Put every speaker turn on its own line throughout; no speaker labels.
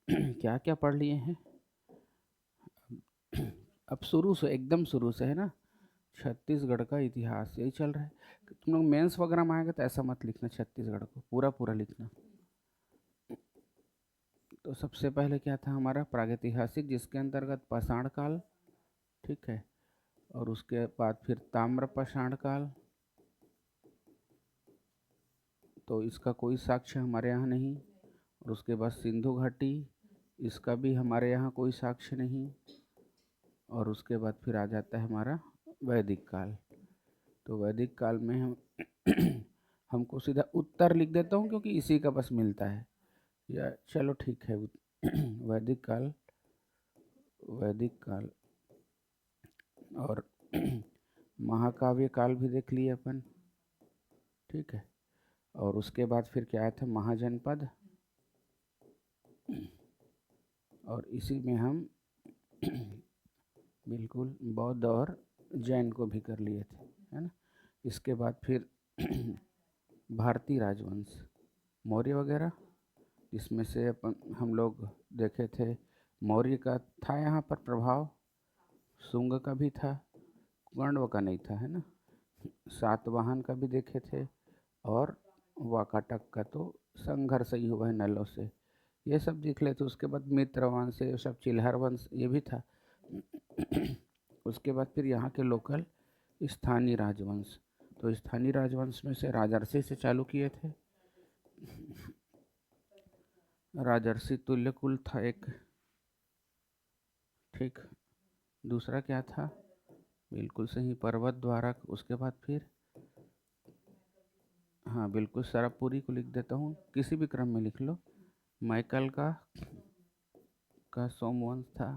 क्या क्या पढ़ लिए हैं? अब शुरू से, एकदम शुरू से है ना। छत्तीसगढ़ का इतिहास यही चल रहा है। तुम लोग मेंस वगैरह में आएगा तो ऐसा मत लिखना, छत्तीसगढ़ को पूरा पूरा लिखना। तो सबसे पहले क्या था हमारा प्रागैतिहासिक, जिसके अंतर्गत पाषाण काल, ठीक है। और उसके बाद फिर ताम्र पाषाण काल, तो इसका कोई साक्ष्य हमारे यहाँ नहीं। और उसके बाद सिंधु घाटी, इसका भी हमारे यहाँ कोई साक्ष्य नहीं। और उसके बाद फिर आ जाता है हमारा वैदिक काल। तो वैदिक काल में हम हमको सीधा उत्तर लिख देता हूँ क्योंकि इसी का बस मिलता है, या चलो ठीक है। वैदिक काल, वैदिक काल और महाकाव्य काल भी देख लिए अपन, ठीक है। और उसके बाद फिर क्या आया था महाजनपद, और इसी में हम बिल्कुल बौद्ध और जैन को भी कर लिए थे, है ना। इसके बाद फिर भारतीय राजवंश, मौर्य वगैरह, जिसमें से अपन हम लोग देखे थे मौर्य का था यहाँ पर प्रभाव, शुंग का भी था, पांडव का नहीं था, है ना। सातवाहन का भी देखे थे, और वाकाटक का तो संघर्ष ही हुआ है नलों से, ये सब देख लेते। उसके बाद मित्र वंश, ये सब चिल्हर वंश ये भी था। उसके बाद फिर यहाँ के लोकल स्थानीय राजवंश, तो स्थानीय राजवंश में से राजर्षि से चालू किए थे। राजर्षि तुल्यकुल था एक, ठीक। दूसरा क्या था, बिल्कुल सही, पर्वत द्वारक। उसके बाद फिर हाँ बिल्कुल सरपपुरी को लिख देता हूँ, किसी भी क्रम में लिख लो। मैकल का सोमवंश था,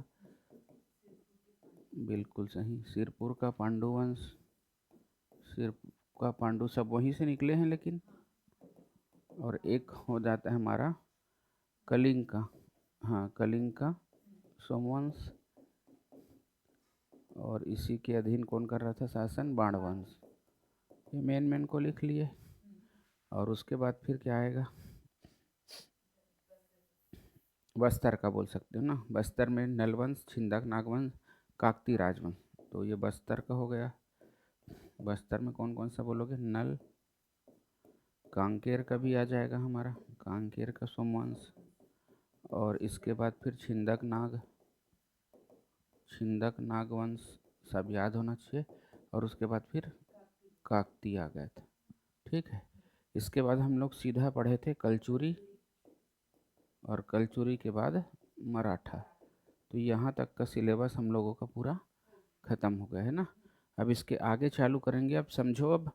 बिल्कुल सही। सिरपुर का पांडुवंश, सिर का पांडु सब वहीं से निकले हैं लेकिन। और एक हो जाता है हमारा कलिंग का, हाँ कलिंग का सोमवंश। और इसी के अधीन कौन कर रहा था शासन, बाणवंश। ये मेन को लिख लिए। और उसके बाद फिर क्या आएगा, बस्तर का बोल सकते हो ना। बस्तर में नलवंश, छिंदक नागवंश, काकती राजवंश, तो ये बस्तर का हो गया। बस्तर में कौन कौन सा बोलोगे, नल, कांकेर का भी आ जाएगा हमारा, कांकेर का सोमवंश। और इसके बाद फिर छिंदक नागवंश, सब याद होना चाहिए। और उसके बाद फिर काकती आ गया था, ठीक है। इसके बाद हम लोग सीधा पढ़े थे कलचुरी, और कलचुरी के बाद मराठा। तो यहाँ तक का सिलेबस हम लोगों का पूरा ख़त्म हो गया है ना। अब इसके आगे चालू करेंगे। अब समझो, अब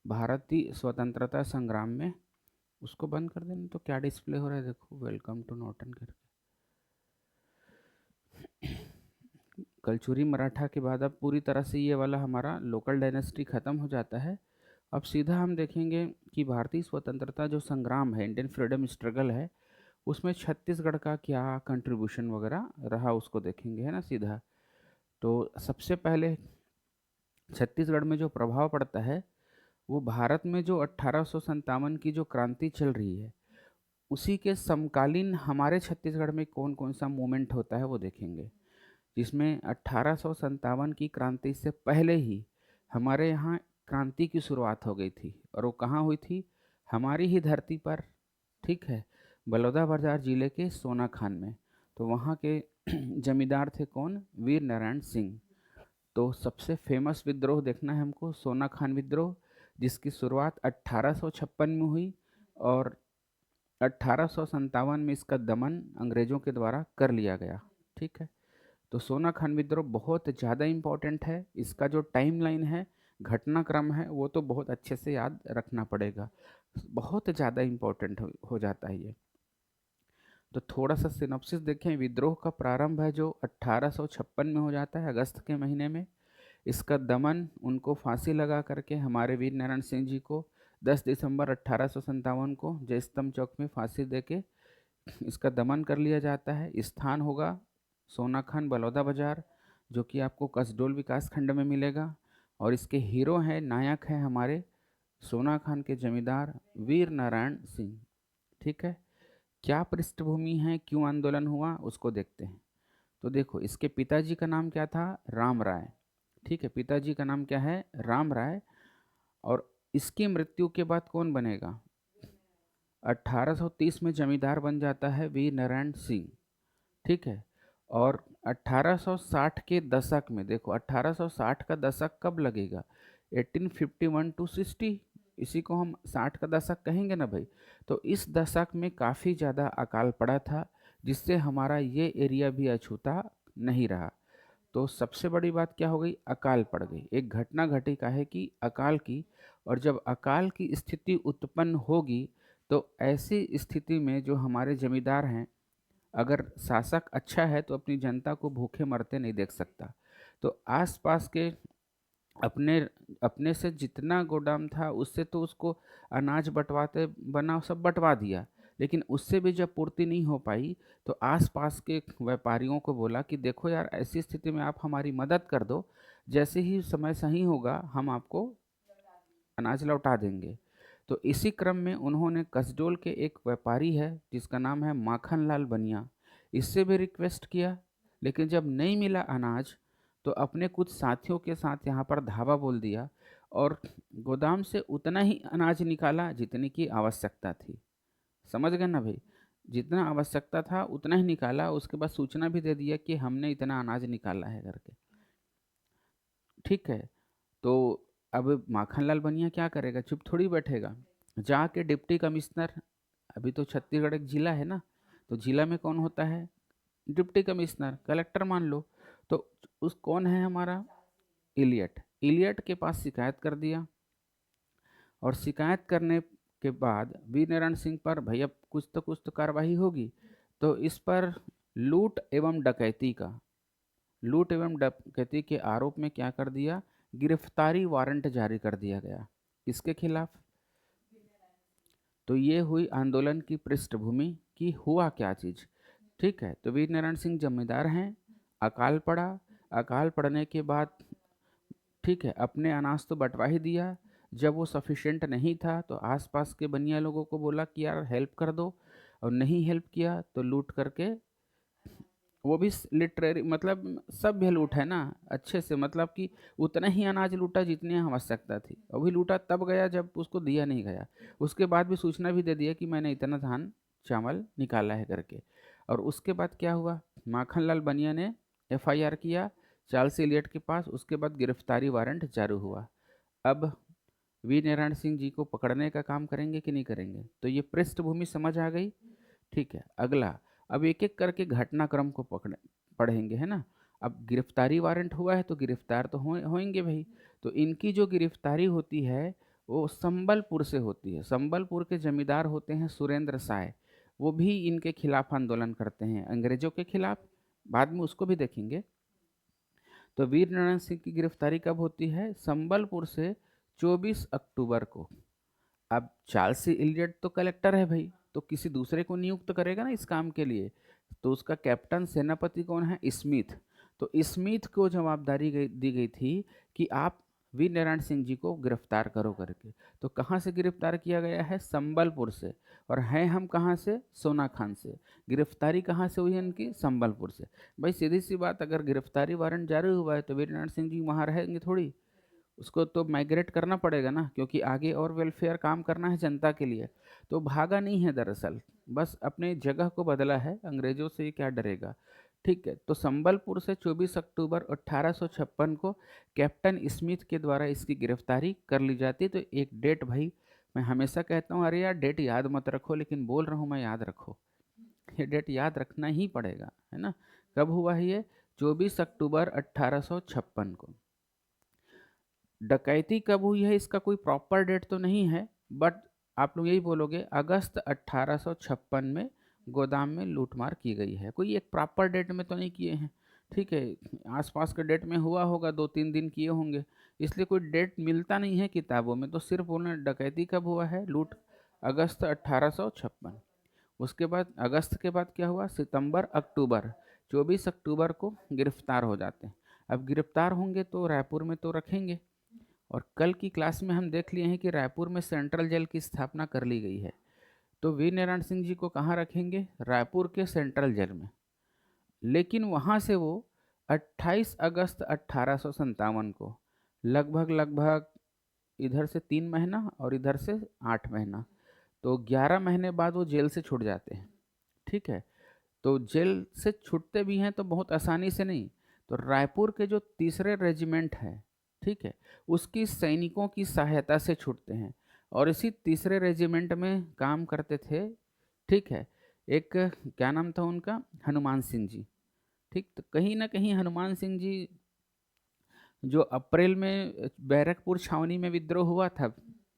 भारतीय स्वतंत्रता संग्राम में, उसको बंद कर देना तो क्या डिस्प्ले हो रहा है देखो, वेलकम टू नॉर्टन करके। कलचुरी मराठा के बाद अब पूरी तरह से ये वाला हमारा लोकल डायनेस्टी ख़त्म हो जाता है। अब सीधा हम देखेंगे कि भारतीय स्वतंत्रता जो संग्राम है, इंडियन फ्रीडम स्ट्रगल है, उसमें छत्तीसगढ़ का क्या कंट्रीब्यूशन वगैरह रहा उसको देखेंगे, है ना सीधा। तो सबसे पहले छत्तीसगढ़ में जो प्रभाव पड़ता है वो भारत में जो 1857 की जो क्रांति चल रही है उसी के समकालीन हमारे छत्तीसगढ़ में कौन कौन सा मूवमेंट होता है वो देखेंगे। जिसमें 1857 की क्रांति से पहले ही हमारे यहाँ क्रांति की शुरुआत हो गई थी, और वो कहाँ हुई थी, हमारी ही धरती पर, ठीक है। बलौदाबाजार जिले के सोनाखान में। तो वहाँ के जमींदार थे कौन, वीर नारायण सिंह। तो सबसे फेमस विद्रोह देखना है हमको, सोनाखान विद्रोह, जिसकी शुरुआत 1856 में हुई, और 1857 में इसका दमन अंग्रेज़ों के द्वारा कर लिया गया, ठीक है। तो सोनाखान विद्रोह बहुत ज़्यादा इम्पोर्टेंट है। इसका जो टाइमलाइन है, घटनाक्रम है, वो तो बहुत अच्छे से याद रखना पड़ेगा, बहुत ज़्यादा इम्पोर्टेंट हो जाता है ये। तो थोड़ा सा सिनॉप्सिस देखें। विद्रोह का प्रारंभ है जो 1856 में हो जाता है, अगस्त के महीने में। इसका दमन, उनको फांसी लगा करके हमारे वीर नारायण सिंह जी को 10 दिसंबर 1857 को जयस्तंभ चौक में फांसी देके इसका दमन कर लिया जाता है। स्थान होगा सोनाखान बलौदा बाजार, जो कि आपको कसडोल विकास खंड में मिलेगा। और इसके हीरो हैं, नायक हैं हमारे सोनाखान के जमींदार वीर नारायण सिंह, ठीक है। क्या पृष्ठभूमि है, क्यों आंदोलन हुआ, उसको देखते हैं। तो देखो, इसके पिताजी का नाम क्या था? राम राय। ठीक है, पिताजी का नाम क्या है? राम राय। और इसकी मृत्यु के बाद कौन बनेगा? 1830 में जमींदार बन जाता है वीर नारायण सिंह। ठीक है। और 1860 के दशक में, देखो 1860 का दशक कब लगेगा? 1851 टू 60, इसी को हम 60 का दशक कहेंगे ना भाई। तो इस दशक में काफ़ी ज़्यादा अकाल पड़ा था, जिससे हमारा ये एरिया भी अछूता नहीं रहा। तो सबसे बड़ी बात क्या हो गई? अकाल पड़ गई। एक घटना घटी का है कि अकाल की। और जब अकाल की स्थिति उत्पन्न होगी, तो ऐसी स्थिति में जो हमारे जमींदार हैं, अगर शासक अच्छा है तो अपनी जनता को भूखे मरते नहीं देख सकता। तो आसपास के अपने अपने से जितना गोदाम था उससे तो उसको अनाज बंटवाते बना सब बंटवा दिया, लेकिन उससे भी जब पूर्ति नहीं हो पाई, तो आसपास के व्यापारियों को बोला कि देखो यार, ऐसी स्थिति में आप हमारी मदद कर दो, जैसे ही समय सही होगा हम आपको अनाज लौटा देंगे। तो इसी क्रम में उन्होंने कसडोल के एक व्यापारी है जिसका नाम है माखन लाल बनिया, इससे भी रिक्वेस्ट किया। लेकिन जब नहीं मिला अनाज, तो अपने कुछ साथियों के साथ यहाँ पर धावा बोल दिया और गोदाम से उतना ही अनाज निकाला जितने की आवश्यकता थी। समझ गए ना भाई? जितना आवश्यकता था उतना ही निकाला, उसके बाद सूचना भी दे दिया कि हमने इतना अनाज निकाला है करके। ठीक है। तो अब माखनलाल बनिया क्या करेगा? चुप थोड़ी बैठेगा। जाके डिप्टी कमिश्नर, अभी तो छत्तीसगढ़ एक जिला है ना, तो जिला में कौन होता है? डिप्टी कमिश्नर, कलेक्टर मान लो। तो उस कौन है हमारा? इलियट। इलियट के पास शिकायत कर दिया। और शिकायत करने के बाद वीर नारायण सिंह पर भाई अब कुछ तो कार्रवाई होगी। तो इस पर लूट एवं डकैती के आरोप में क्या कर दिया? गिरफ्तारी वारंट जारी कर दिया गया। किसके खिलाफ? तो ये हुई आंदोलन की पृष्ठभूमि कि हुआ क्या चीज। ठीक है। तो वीर नारायण सिंह जमींदार हैं, अकाल पड़ा। अकाल पड़ने के बाद ठीक है, अपने अनाज तो बंटवा ही दिया। जब वो सफिशिएंट नहीं था, तो आसपास के बनिया लोगों को बोला कि यार हेल्प कर दो, और नहीं हेल्प किया तो लूट करके, वो भी लिटरेरी मतलब सभ्य लूट है ना, अच्छे से, मतलब कि उतना ही अनाज लूटा जितनी आवश्यकता थी। और भी लूटा तब गया जब उसको दिया नहीं गया। उसके बाद भी सूचना भी दे दिया कि मैंने इतना धान चावल निकाला है करके। और उसके बाद क्या हुआ? माखनलाल बनिया ने एफआईआर किया चार्ल्स एलियट के पास। उसके बाद गिरफ्तारी वारंट जारी हुआ। अब वीर नारायण सिंह जी को पकड़ने का काम करेंगे कि नहीं करेंगे? तो ये पृष्ठभूमि समझ आ गई। ठीक है, अगला। अब एक एक करके घटनाक्रम को पढ़ेंगे, है ना। अब गिरफ्तारी वारंट हुआ है तो गिरफ्तार तो होंगे भाई। तो इनकी जो गिरफ्तारी होती है वो संबलपुर से होती है। संबलपुर के जमींदार होते हैं सुरेंद्र साय। वो भी इनके खिलाफ आंदोलन करते हैं, अंग्रेजों के खिलाफ। बाद में उसको भी देखेंगे। तो वीर नारायण सिंह की गिरफ्तारी कब होती है? संबलपुर से 24 अक्टूबर को। अब चार्ल्स इलियट तो कलेक्टर है भाई, तो किसी दूसरे को नियुक्त करेगा ना इस काम के लिए। तो उसका कैप्टन सेनापति कौन है? स्मिथ। तो स्मिथ को जवाबदारी दी गई थी कि आप वीर नारायण सिंह जी को गिरफ्तार करो करके। तो कहाँ से गिरफ्तार किया गया है? संबलपुर से। और हैं हम कहाँ से? सोना खान से। गिरफ्तारी कहाँ से हुई है इनकी? संबलपुर से। भाई सीधी सी बात, अगर गिरफ्तारी वारंट जारी हुआ है तो वीर नारायण सिंह जी वहाँ रहेंगे थोड़ी, उसको तो माइग्रेट करना पड़ेगा ना, क्योंकि आगे और वेलफेयर काम करना है जनता के लिए। तो भागा नहीं है दरअसल, बस अपने जगह को बदला है। अंग्रेजों से ये क्या डरेगा। ठीक है। तो संबलपुर से 24 अक्टूबर 1856 को कैप्टन स्मिथ के द्वारा इसकी गिरफ्तारी कर ली जाती। तो एक डेट भाई, मैं हमेशा कहता हूँ अरे यार डेट याद मत रखो, लेकिन बोल रहा हूँ मैं, याद रखो। ये डेट याद रखना ही पड़ेगा, है ना। कब हुआ है ये? 24 अक्टूबर 1856 को। डकैती कब हुई है इसका कोई प्रॉपर डेट तो नहीं है, बट आप लोग यही बोलोगे अगस्त 1856 में गोदाम में लूटमार की गई है। कोई एक प्रॉपर डेट में तो नहीं किए हैं। ठीक है, आसपास के डेट में हुआ होगा, 2-3 दिन किए होंगे, इसलिए कोई डेट मिलता नहीं है किताबों में। तो सिर्फ बोलना डकैती कब हुआ है, लूट, अगस्त 1856। उसके बाद अगस्त के बाद क्या हुआ? सितंबर अक्टूबर। 24 अक्टूबर को गिरफ्तार हो जाते हैं। अब गिरफ्तार होंगे तो रायपुर में तो रखेंगे। और कल की क्लास में हम देख लिए हैं कि रायपुर में सेंट्रल जेल की स्थापना कर ली गई है। तो वीर नारायण सिंह जी को कहाँ रखेंगे? रायपुर के सेंट्रल जेल में। लेकिन वहाँ से वो 28 अगस्त 1857 को लगभग लगभग इधर से 3 महीना और इधर से 8 महीना, तो 11 महीने बाद वो जेल से छूट जाते हैं। ठीक है, तो जेल से छूटते भी हैं तो बहुत आसानी से नहीं, तो रायपुर के जो तीसरे रेजिमेंट है, ठीक है, उसकी सैनिकों की सहायता से छूटते हैं। और इसी तीसरे रेजिमेंट में काम करते थे, ठीक है, एक क्या नाम था उनका, हनुमान सिंह जी। ठीक, तो कहीं ना कहीं हनुमान सिंह जी जो अप्रैल में बैरकपुर छावनी में विद्रोह हुआ था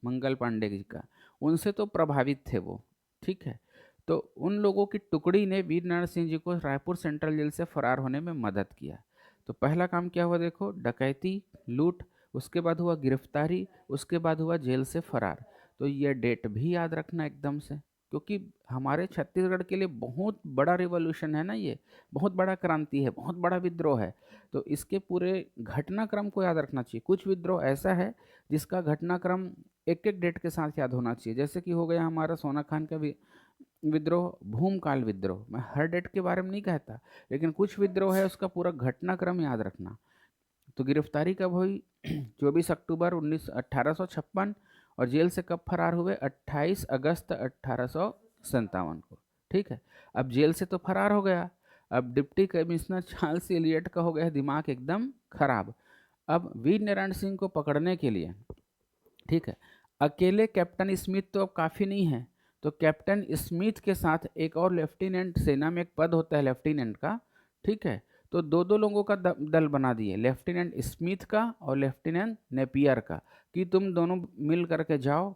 मंगल पांडे जी का, उनसे तो प्रभावित थे वो। ठीक है, तो उन लोगों की टुकड़ी ने वीर नारायण सिंह जी को रायपुर सेंट्रल जेल से फरार होने में मदद किया। तो पहला काम क्या हुआ देखो, डकैती, लूट, उसके बाद हुआ गिरफ्तारी, उसके बाद हुआ जेल से फरार। तो ये डेट भी याद रखना एकदम से, क्योंकि हमारे छत्तीसगढ़ के लिए बहुत बड़ा रिवॉल्यूशन है ना, ये बहुत बड़ा क्रांति है, बहुत बड़ा विद्रोह है। तो इसके पूरे घटनाक्रम को याद रखना चाहिए। कुछ विद्रोह ऐसा है जिसका घटनाक्रम एक एक डेट के साथ याद होना चाहिए, जैसे कि हो गया हमारा सोना खान का विद्रोह, भूमकाल विद्रोह। मैं हर डेट के बारे में नहीं कहता, लेकिन कुछ विद्रोह है उसका पूरा घटनाक्रम याद रखना। तो गिरफ्तारी कब हुई? 24 अक्टूबर 1856। और जेल से कब फरार हुए? 28 अगस्त 1857 को। ठीक है, अब जेल से तो फरार हो गया, अब डिप्टी कमिश्नर चार्ल्स एलियट का हो गया दिमाग एकदम खराब। अब वीर नारायण सिंह को पकड़ने के लिए, ठीक है, अकेले कैप्टन स्मिथ तो अब काफ़ी नहीं है, तो कैप्टन स्मिथ के साथ एक और लेफ्टिनेंट, सेना में एक पद होता है लेफ्टिनेंट का, ठीक है, तो दो दो लोगों का दल बना दिए, लेफ्टिनेंट स्मिथ का और लेफ्टिनेंट नेपियर का, कि तुम दोनों मिल करके जाओ,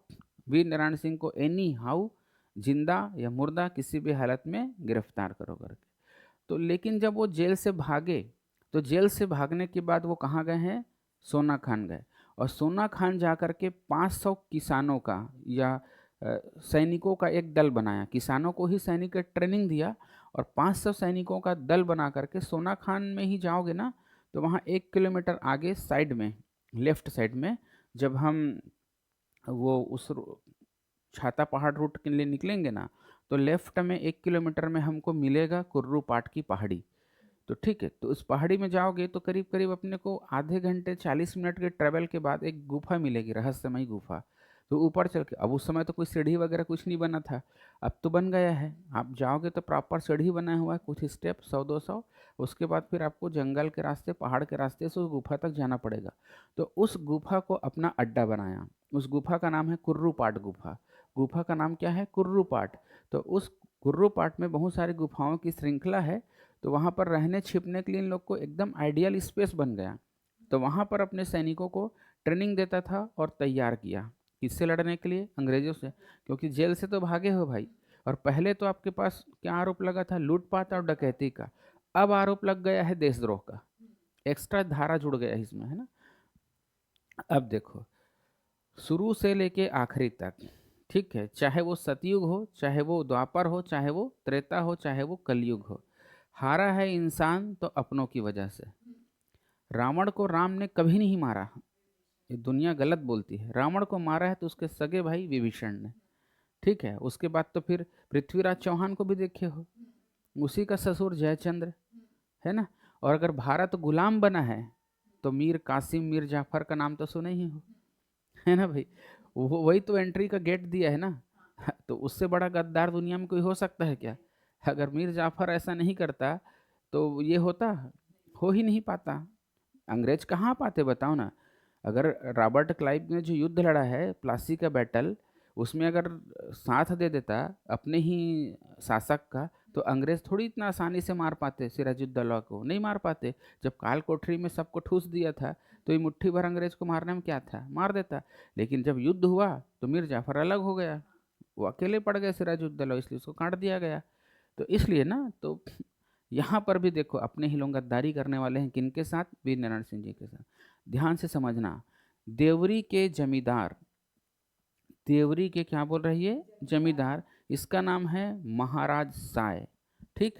वीर नारायण सिंह को एनी हाउ, जिंदा या मुर्दा, किसी भी हालत में गिरफ्तार करो करके। तो लेकिन जब वो जेल से भागे, तो जेल से भागने के बाद वो कहाँ गए हैं? सोना खान गए। और सोना खान जा कर के 500 किसानों का या सैनिकों का एक दल बनाया, किसानों को ही सैनिक ट्रेनिंग दिया, और 500 सैनिकों का दल बना करके सोना खान में ही जाओगे ना, तो वहाँ 1 किलोमीटर आगे साइड में, लेफ्ट साइड में, जब हम वो उस छाता पहाड़ रूट के लिए निकलेंगे ना, तो लेफ्ट में 1 किलोमीटर में हमको मिलेगा कुर्रू पाट की पहाड़ी। तो ठीक है, तो उस पहाड़ी में जाओगे तो करीब करीब अपने को आधे घंटे 40 मिनट के ट्रैवल के बाद एक गुफा मिलेगी, रहस्यमयी गुफा। तो ऊपर चल के, अब उस समय तो कोई सीढ़ी वगैरह कुछ नहीं बना था, अब तो बन गया है। आप जाओगे तो प्रॉपर सीढ़ी बना हुआ है, कुछ स्टेप 100-200, उसके बाद फिर आपको जंगल के रास्ते, पहाड़ के रास्ते से उस गुफा तक जाना पड़ेगा। तो उस गुफा को अपना अड्डा बनाया, उस गुफा का नाम है कुर्रू पाट गुफा। गुफा का नाम क्या है? कुर्रू पाट। तो उस कुर्रू पाट में बहुत सारी गुफाओं की श्रृंखला है, तो वहाँ पर रहने छिपने के लिए इन लोग को एकदम आइडियल स्पेस बन गया। तो वहाँ पर अपने सैनिकों को ट्रेनिंग देता था और तैयार किया, किससे लड़ने के लिए? अंग्रेजों से, क्योंकि जेल से तो भागे हो भाई। और पहले तो आपके पास क्या आरोप लगा था? लूटपाट और डकैती का। अब आरोप लग गया है देशद्रोह का, एक्स्ट्रा धारा जुड़ गया है इसमें, है ना। अब देखो, शुरू से लेके आखिरी तक, ठीक है, चाहे वो सतयुग हो, चाहे वो द्वापर हो, चाहे वो त्रेता हो, चाहे वो कलयुग हो, हारा है इंसान तो अपनों की वजह से। रावण को राम ने कभी नहीं मारा, ये दुनिया गलत बोलती है। रावण को मारा है तो उसके सगे भाई विभीषण ने। ठीक है, उसके बाद तो फिर पृथ्वीराज चौहान को भी देखे हो, उसी का ससुर जयचंद्र, है ना। और अगर भारत गुलाम बना है तो मीर कासिम, मीर जाफर का नाम तो सुने ही हो, है ना भाई। वो वही तो एंट्री का गेट दिया है ना। तो उससे बड़ा गद्दार दुनिया में कोई हो सकता है क्या? अगर मीर जाफर ऐसा नहीं करता तो ये होता, हो ही नहीं पाता। अंग्रेज कहाँ पाते बताओ ना। अगर रॉबर्ट क्लाइव ने जो युद्ध लड़ा है, प्लासी का बैटल, उसमें अगर साथ दे देता अपने ही शासक का, तो अंग्रेज थोड़ी इतना आसानी से मार पाते सिराजुद्दौला को, नहीं मार पाते। जब काल कोठरी में सबको ठूस दिया था, तो ये मुट्ठी भर अंग्रेज को मारने में क्या था, मार देता। लेकिन जब युद्ध हुआ तो मीर जाफर अलग हो गया, वो अकेले पड़ गए सिराजुद्दौला, इसलिए उसको काट दिया गया। तो इसलिए ना, तो यहाँ पर भी देखो अपने ही लोग गद्दारी करने वाले हैं, किनके साथ? वीर नारायण सिंह जी के साथ। ध्यान से समझना, देवरी के जमींदार, देवरी के क्या बोल रही है? जमींदार, इसका नाम है महाराज साय। ठीक,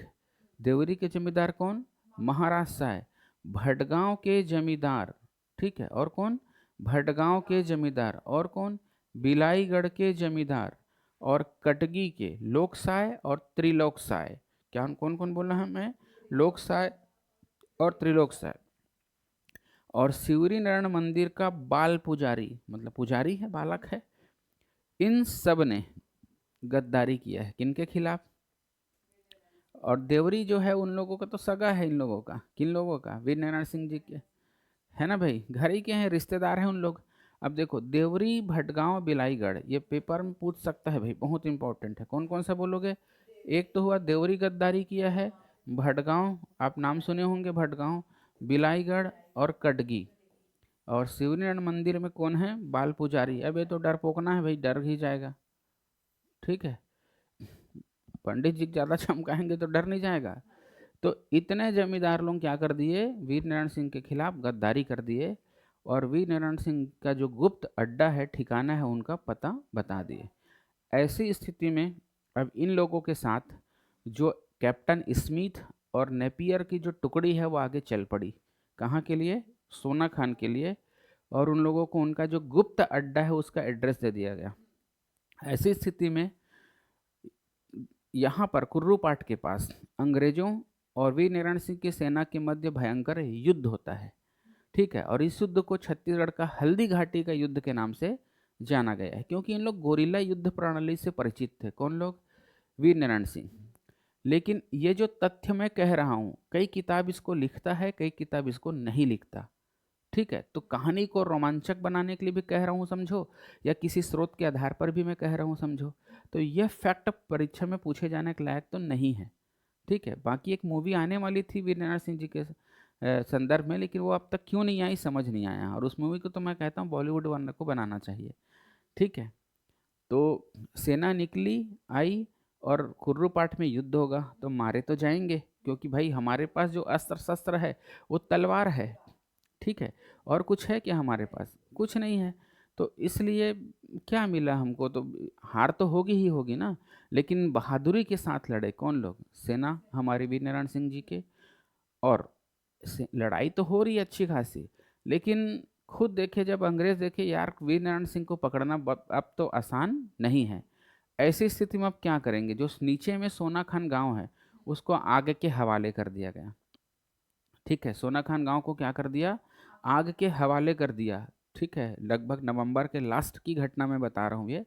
देवरी के जमींदार कौन? महाराज साय। भटगांव के जमींदार, ठीक है, और कौन? भटगांव के जमींदार, और कौन? बिलाईगढ़ के जमींदार, और कटगी के लोकसाय और त्रिलोकसाय। क्या कौन कौन बोला हमें? लोकसाय और त्रिलोकसाय। और शिवरी नारायण मंदिर का बाल पुजारी, मतलब पुजारी है, बालक है, इन सब ने गद्दारी किया है। किनके खिलाफ? और देवरी जो है उन लोगों का तो सगा है, इन लोगों का, किन लोगों का? वीर नारायण सिंह जी के, है ना भाई, घर ही के हैं, रिश्तेदार हैं उन लोग। अब देखो, देवरी, भटगांव, बिलाईगढ़, ये पेपर में पूछ सकता है भाई, बहुत इंपॉर्टेंट है। कौन कौन सा बोलोगे? एक तो हुआ देवरी गद्दारी किया है, भटगांव, आप नाम सुने होंगे, भटगांव, बिलाईगढ़ और कटगी। और शिवनारायण मंदिर में कौन है? बाल पुजारी। अब ये तो डर पोकना है भाई, डर ही जाएगा। ठीक है, पंडित जी ज़्यादा चमकाएंगे तो डर नहीं जाएगा। तो इतने जमींदार लोग क्या कर दिए? वीर नारायण सिंह के खिलाफ गद्दारी कर दिए, और वीर नारायण सिंह का जो गुप्त अड्डा है, ठिकाना है, उनका पता बता दिए। ऐसी स्थिति में अब इन लोगों के साथ जो कैप्टन स्मिथ और नेपियर की जो टुकड़ी है वो आगे चल पड़ी। कहाँ के लिए? सोना खान के लिए। और उन लोगों को उनका जो गुप्त अड्डा है उसका एड्रेस दे दिया गया। ऐसी स्थिति में यहाँ पर कुर्रूपाट के पास अंग्रेजों और वीर नारायण सिंह की सेना के मध्य भयंकर युद्ध होता है। ठीक है, और इस युद्ध को छत्तीसगढ़ का हल्दी घाटी का युद्ध के नाम से जाना गया है, क्योंकि इन लोग गोरिल्ला युद्ध प्रणाली से परिचित थे। कौन लोग? वीर नारायण सिंह। लेकिन ये जो तथ्य मैं कह रहा हूँ, कई किताब इसको लिखता है, कई किताब इसको नहीं लिखता। ठीक है, तो कहानी को रोमांचक बनाने के लिए भी कह रहा हूँ समझो, या किसी स्रोत के आधार पर भी मैं कह रहा हूँ समझो। तो यह फैक्ट परीक्षा में पूछे जाने के लायक तो नहीं है। ठीक है, बाकी एक मूवी आने वाली थी वीर नारायण सिंह जी के संदर्भ में, लेकिन वो अब तक क्यों नहीं आई समझ नहीं आया, और उस मूवी को तो मैं कहता हूँ बॉलीवुड वाले को बनाना चाहिए। ठीक है, तो सेना निकली, आई, और कुर्रूपाट में युद्ध होगा, तो मारे तो जाएंगे, क्योंकि भाई हमारे पास जो अस्त्र शस्त्र है वो तलवार है। ठीक है, और कुछ है क्या हमारे पास? कुछ नहीं है। तो इसलिए क्या मिला हमको? तो हार तो होगी ही होगी ना, लेकिन बहादुरी के साथ लड़े कौन लोग? सेना हमारे वीर नारायण सिंह जी के। और लड़ाई तो हो रही है अच्छी खासी, लेकिन खुद देखे, जब अंग्रेज देखे यार वीर नारायण सिंह को पकड़ना अब तो आसान नहीं है। ऐसी स्थिति में अब क्या करेंगे? जो नीचे में सोना खान गांव है उसको आगे के हवाले कर दिया गया। ठीक है, सोना खान गांव को क्या कर दिया? आग के हवाले कर दिया। ठीक है, लगभग नवंबर के लास्ट की घटना मैं बता रहा हूँ ये।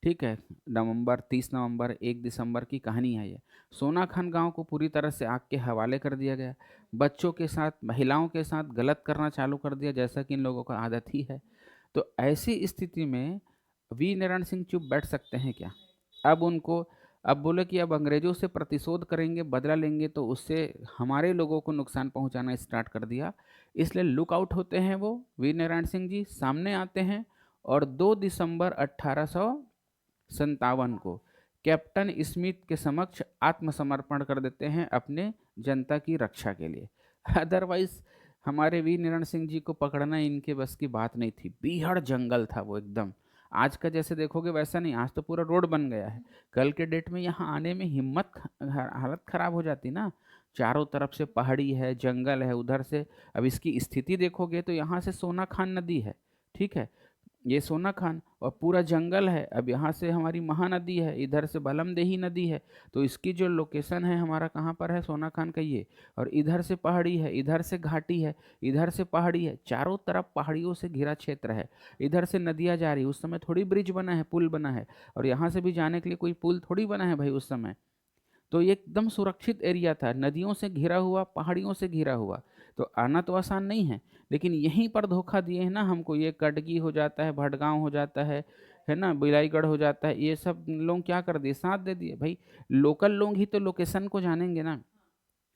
ठीक है, नवंबर, 30 नवंबर, 1 दिसंबर की कहानी है ये। सोना खान गांव को पूरी तरह से आग के हवाले कर दिया गया। बच्चों के साथ, महिलाओं के साथ गलत करना चालू कर दिया, जैसा कि इन लोगों का आदत ही है। तो ऐसी स्थिति में वीर नारायण सिंह चुप बैठ सकते हैं क्या? अब उनको, अब बोले कि अब अंग्रेजों से प्रतिशोध करेंगे, बदला लेंगे, तो उससे हमारे लोगों को नुकसान पहुंचाना स्टार्ट कर दिया। इसलिए लुक आउट होते हैं वो वीर नारायण सिंह जी, सामने आते हैं, और 2 दिसंबर 1857 को कैप्टन स्मिथ के समक्ष आत्मसमर्पण कर देते हैं अपने जनता की रक्षा के लिए। अदरवाइज हमारे वीर नारायण सिंह जी को पकड़ना इनके बस की बात नहीं थी। बीहड़ जंगल था वो एकदम। आज का जैसे देखोगे वैसा नहीं, आज तो पूरा रोड बन गया है। कल के डेट में यहाँ आने में हालत खराब हो जाती ना। चारों तरफ से पहाड़ी है, जंगल है, उधर से अब इसकी स्थिति देखोगे तो यहाँ से सोना खान नदी है। ठीक है, ये सोना खान और पूरा जंगल है। अब यहाँ से हमारी महानदी है, इधर से बलमदेही नदी है। तो इसकी जो लोकेशन है हमारा कहाँ पर है? सोना खान का ये। और इधर से पहाड़ी है, इधर से घाटी है, इधर से पहाड़ी है, चारों तरफ पहाड़ियों से घिरा क्षेत्र है। इधर से नदियाँ जा रही, उस समय थोड़ी ब्रिज बना है, पुल बना है, और यहाँ से भी जाने के लिए कोई पुल थोड़ी बना है भाई उस समय। तो ये एकदम सुरक्षित एरिया था, नदियों से घिरा हुआ, पहाड़ियों से घिरा हुआ। तो आना तो आसान नहीं है, लेकिन यहीं पर धोखा दिए हैं ना हमको। ये कटगी हो जाता है, भटगांव हो जाता है ना, बिलाईगढ़ हो जाता है, ये सब लोग क्या कर दिए? साथ दे दिए भाई। लोकल लोग ही तो लोकेशन को जानेंगे ना,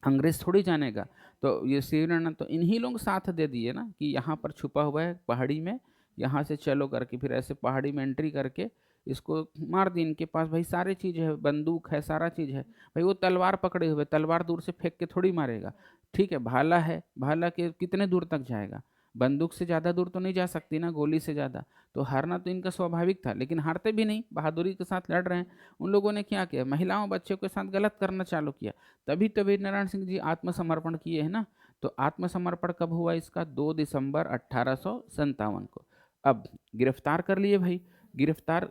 अंग्रेज थोड़ी जानेगा। तो ये श्रीरंग तो इन्हीं लोग साथ दे दिए ना, कि यहाँ पर छुपा हुआ है पहाड़ी में, यहाँ से चलो करके, फिर ऐसे पहाड़ी में एंट्री करके इसको मार दी। इनके पास भाई सारी चीज़ है, बंदूक है, सारा चीज़ है भाई। वो तलवार पकड़े हुए, तलवार दूर से फेंक के थोड़ी मारेगा। ठीक है, भाला है, भाला के कितने दूर तक जाएगा? बंदूक से ज़्यादा दूर तो नहीं जा सकती ना, गोली से ज़्यादा। तो हारना तो इनका स्वाभाविक था, लेकिन हारते भी नहीं, बहादुरी के साथ लड़ रहे हैं। उन लोगों ने क्या किया? महिलाओं बच्चों के साथ गलत करना चालू किया। तभी तो वीर नारायण सिंह जी आत्मसमर्पण किए हैं ना। तो आत्मसमर्पण कब हुआ इसका? 2 दिसंबर 1857 को। अब गिरफ्तार कर लिए भाई, गिरफ्तार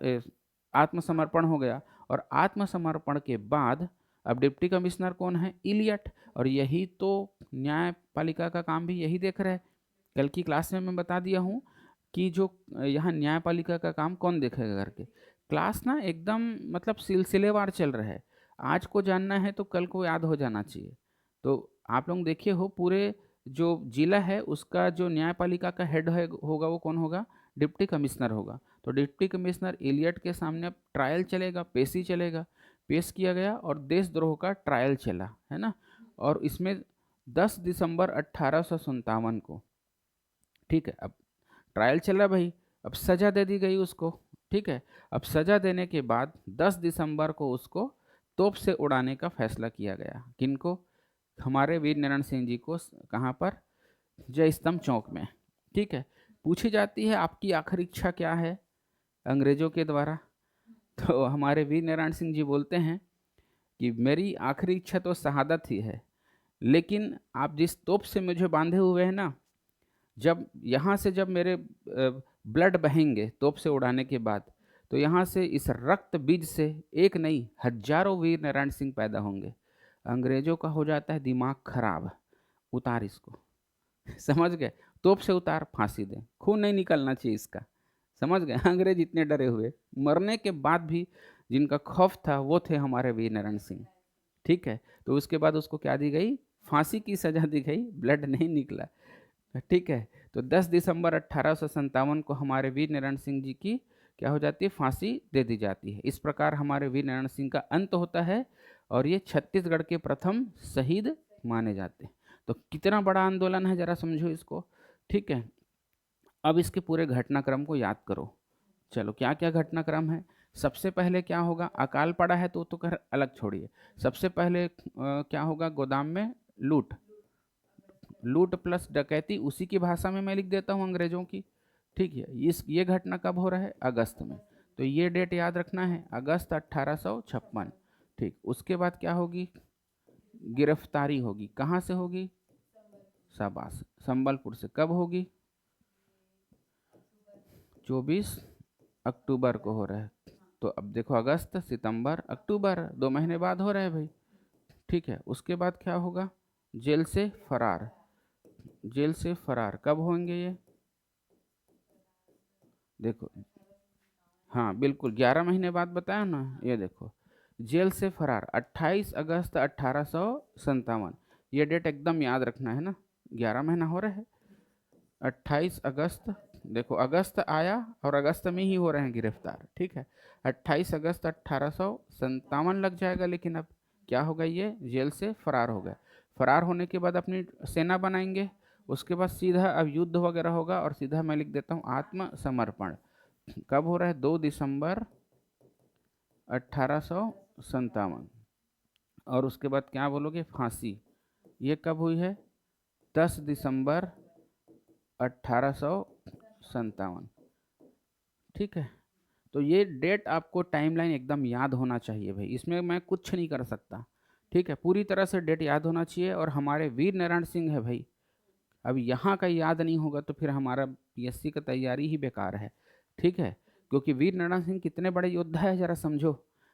आत्मसमर्पण हो गया। और आत्मसमर्पण के बाद अब डिप्टी कमिश्नर कौन है? इलियट। और यही तो न्यायपालिका का काम भी यही देख रहे हैं। कल की क्लास में मैं बता दिया हूँ कि जो यहाँ न्यायपालिका का काम कौन देखेगा करके। क्लास ना एकदम मतलब सिलसिलेवार चल रहा है। आज को जानना है तो कल को याद हो जाना चाहिए। तो आप लोग देखिए हो, पूरे जो जिला है उसका जो न्यायपालिका का हेड है होगा वो कौन होगा? डिप्टी कमिश्नर होगा। तो डिप्टी कमिश्नर इलियट के सामने अब ट्रायल चलेगा, पेशी चलेगा। पेश किया गया और देशद्रोह का ट्रायल चला, है ना। और इसमें 10 दिसंबर 1857 को, ठीक है, अब ट्रायल चला भाई, अब सजा दे दी गई उसको। ठीक है, अब सजा देने के बाद 10 दिसंबर को उसको तोप से उड़ाने का फैसला किया गया। किनको? हमारे वीर नारायण सिंह जी को। कहाँ पर? जय स्तंभ चौक में। ठीक है, पूछी जाती है आपकी आखिरी इच्छा क्या है अंग्रेजों के द्वारा। तो हमारे वीर नारायण सिंह जी बोलते हैं कि मेरी आखिरी इच्छा तो शहादत ही है, लेकिन आप जिस तोप से मुझे बांधे हुए हैं ना, जब यहाँ से जब मेरे ब्लड बहेंगे तोप से उड़ाने के बाद, तो यहाँ से इस रक्त बीज से एक नहीं हजारों वीर नारायण सिंह पैदा होंगे। अंग्रेजों का हो जाता है दिमाग खराब, उतार इसको। समझ गए? तोप से उतार, फांसी दे, खून नहीं निकलना चाहिए इसका। समझ गए? अंग्रेज इतने डरे हुए, मरने के बाद भी जिनका खौफ था वो थे हमारे वीर नारायण सिंह। ठीक है, तो उसके बाद उसको क्या दी गई? फांसी की सजा दी गई, ब्लड नहीं निकला। ठीक है, तो 10 दिसंबर 1857 को हमारे वीर नारायण सिंह जी की क्या हो जाती है? फांसी दे दी जाती है। इस प्रकार हमारे वीर नारायण सिंह का अंत होता है और ये छत्तीसगढ़ के प्रथम शहीद माने जाते हैं। तो कितना बड़ा आंदोलन है जरा समझो इसको। ठीक है, अब इसके पूरे घटनाक्रम को याद करो। चलो, क्या क्या घटनाक्रम है? सबसे पहले क्या होगा? अकाल पड़ा है तो कर अलग छोड़िए। सबसे पहले क्या होगा? गोदाम में लूट। लूट प्लस डकैती, उसी की भाषा में मैं लिख देता हूँ अंग्रेजों की। ठीक है, ये घटना कब हो रहा है? अगस्त में। तो ये डेट याद रखना है, अगस्त 1856। ठीक, उसके बाद क्या होगी? गिरफ्तारी होगी। कहाँ से होगी? शाबाश, संबलपुर से। कब होगी? 24 अक्टूबर को हो रहा है। तो अब देखो, अगस्त, सितंबर, अक्टूबर, 2 महीने बाद हो रहा है भाई। ठीक है, उसके बाद क्या होगा? जेल से फरार। जेल से फरार कब होंगे ये? देखो, हाँ बिल्कुल, 11 महीने बाद बताया ना। ये देखो, जेल से फरार 28 अगस्त 1857। ये डेट एकदम याद रखना है ना, 11 महीना हो रहा है। 28 अगस्त, देखो अगस्त आया और अगस्त में ही हो रहे हैं गिरफ्तार। ठीक है, 28 अगस्त 1857 लग जाएगा, लेकिन अब क्या होगा? ये जेल से फरार हो गए। फरार होने के बाद अपनी सेना बनाएंगे। उसके बाद सीधा अब युद्ध वगैरह होगा और सीधा मैं लिख देता हूँ आत्मसमर्पण। कब हो रहा है? 2 दिसंबर 1857। और उसके बाद क्या बोलोगे? फांसी। ये कब हुई है? 10 दिसंबर 1857। ठीक है, तो ये डेट आपको टाइमलाइन एकदम याद होना चाहिए भाई, इसमें मैं कुछ नहीं कर सकता। ठीक है, पूरी तरह से डेट याद होना चाहिए। और हमारे वीर नारायण सिंह है भाई, अब यहाँ का याद नहीं होगा तो फिर हमारा पीएससी का तैयारी ही बेकार है। ठीक है, क्योंकि वीर नारायण सिंह कितने बड़े योद्धा है जरा समझो।